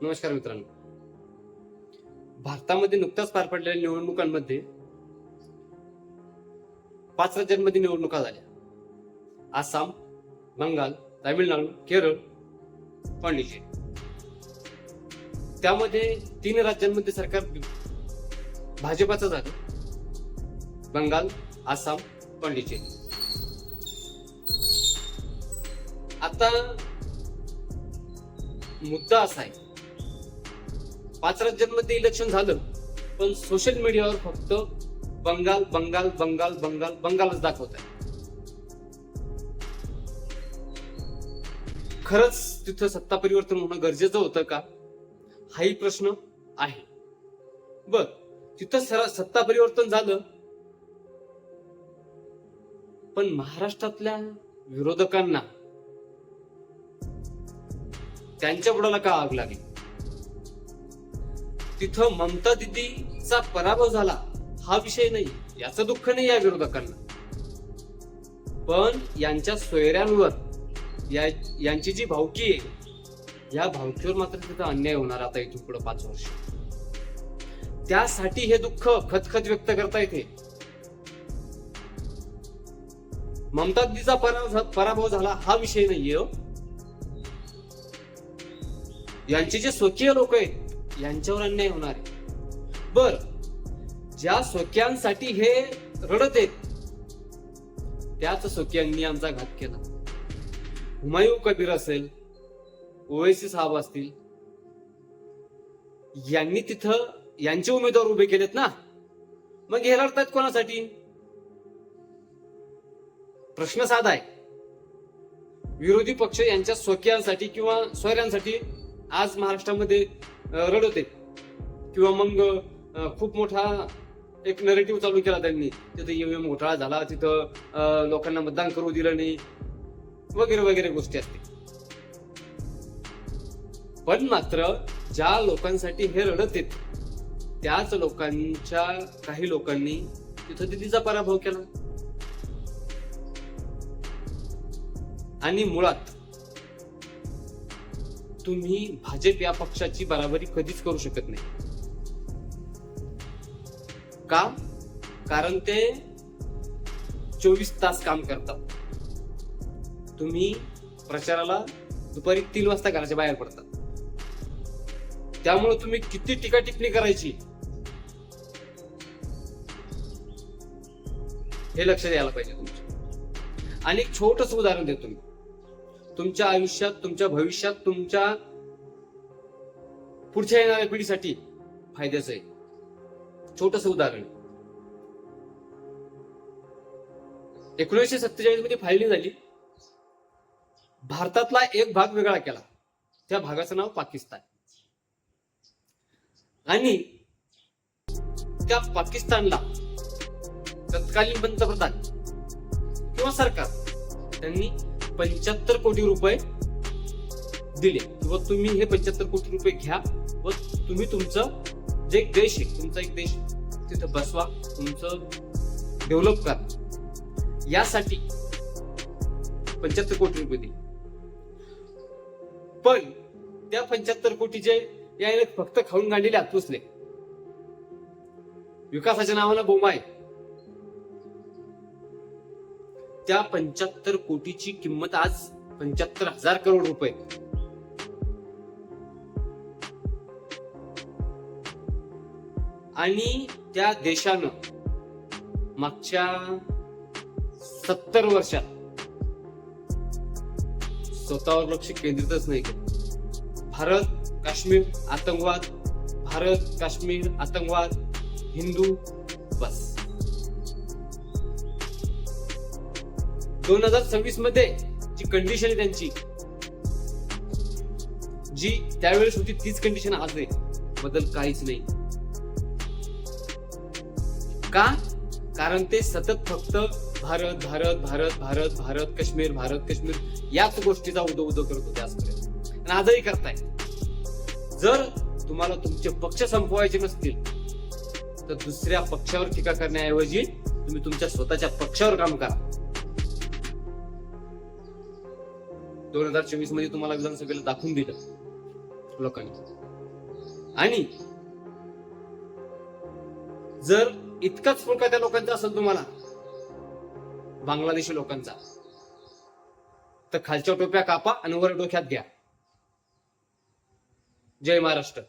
नमस्कार मित्रांनो. भारतामध्ये नुकत्याच पार पडलेल्या निवडणुकांमध्ये 5 राज्यांमध्ये निवडणुका झाल्या. आसाम, बंगाल, तामिळनाडू, केरळ, पांडिचेरी. त्यामध्ये 3 राज्यांमध्ये सरकार भाजपाचं झालं. बंगाल, आसाम, पांडिचेरी. आता मुद्दा असा आहे, 5 राज्यांमध्ये इलेक्शन झालं, पण सोशल मीडियावर फक्त बंगाल बंगाल बंगाल बंगाल बंगालच दाखवत आहे. खरंच तिथं सत्ता परिवर्तन होणं गरजेचं होतं का, हाही प्रश्न आहे. बर, तिथं सत्ता परिवर्तन झालं, पण महाराष्ट्रातल्या विरोधकांना त्यांच्या बुडाला का आग लागली? तिथं ममता दिदीचा पराभव झाला हा विषय नाही, याचं दुःख नाही या विरोधकांना, पण यांच्या सोयऱ्यांवर यांची जी भावकी आहे, या भावकीवर मात्र तिथं अन्याय होणार आता इथून पुढे 5 वर्ष. त्यासाठी हे दुःख खतखत व्यक्त करता येते. ममता दिदीचा पराभव झाला हा विषय नाहीये. यांचे जे स्वकीय लोक आहेत यांच्यावर अन्याय होणार आहे. बर, ज्या स्वकीयांसाठी हे रडत आहेत त्याच स्वकीयांनी आमचा घात केला. हुमायूं कबीर असेल, ओवैसी साहेब असतील, यांनी तिथं यांचे उमेदवार उभे केलेत ना, मग हे लढतायत कोणासाठी? प्रश्न साधा आहे. विरोधी पक्ष यांच्या स्वकीयांसाठी किंवा सोयऱ्यांसाठी आज महाराष्ट्रामध्ये रडवते, किंवा मग खूप मोठा एक नरेटिव्ह चालू केला त्यांनी, तिथं ईव्हीएम घोटाळा झाला, तिथं लोकांना मतदान करू दिलं नाही, वगैरे वगैरे गोष्टी असतील. पण मात्र ज्या लोकांसाठी हे रडत आहेत त्याच लोकांच्या काही लोकांनी तिथं दिदीचा पराभव केला. आणि मुळात तुम्ही भाजप या पक्षाची बराबरी कधीच करू शकत नाही. का? कारण ते 24 तास काम करतात. तुम्ही प्रचाराला दुपारी 3 वाजता घराच्या बाहेर पडतात. त्यामुळे तुम्ही किती टीका टिप्पणी करायची हे लक्षात यायला पाहिजे तुमच्या. आणि एक छोटस उदाहरण देतो मी. तुमच्या आयुष्यात, तुमच्या भविष्यात, तुमच्या पुढच्या येणाऱ्या पिढीसाठी फायद्याचं आहे. छोटस उदाहरण. 1947 मध्ये फायनल झाली. भारतातला एक भाग वेगळा केला. त्या भागाचं नाव पाकिस्तान. आणि त्या पाकिस्तानला तत्कालीन पंतप्रधान किंवा सरकार त्यांनी 75 कोटी रुपये दिले, किंवा तुम्ही हे 75 कोटी रुपये घ्या व तुम्ही तुमचं जे देश आहे, तुमचा एक देश तिथं बसवा, तुमचं डेव्हलप करा, यासाठी 75 कोटी रुपये दिले. पण त्या 75 कोटीचे याने फक्त खाऊन गांडीले हात पुसले. विकासाच्या नावानं बोंब आहे. त्या 75 कोटीची किंमत आज 75,000 करोड रुपये. आणि त्या देशानं मागच्या 70 वर्षात स्वतःवर लक्ष केंद्रितच नाही केलं. भारत काश्मीर आतंकवाद, भारत काश्मीर आतंकवाद, हिंदू, बस. 2026 मध्ये जी कंडिशन आहे त्यांची, जी त्यावेळेस होती तीच कंडिशन आज आहे. बदल काहीच नाही. का? कारण ते सतत फक्त भारत भारत भारत भारत भारत काश्मीर, भारत काश्मीर याच गोष्टीचा उदो करत होते आजपर्यंत, आणि आजही करताय. जर तुम्हाला तुमचे पक्ष संपवायचे नसतील तर दुसऱ्या पक्षावर टीका करण्याऐवजी तुम्ही तुमच्या स्वतःच्या पक्षावर काम करा. 2024 मध्ये तुम्हाला विधानसभेला दाखवून दिलं लोकांनी. आणि जर इतकाच फुलका त्या लोकांचा असेल तुम्हाला, बांगलादेशी लोकांचा, तर खालच्या टोप्या कापा आणि वर डोक्यात घ्या. जय महाराष्ट्र.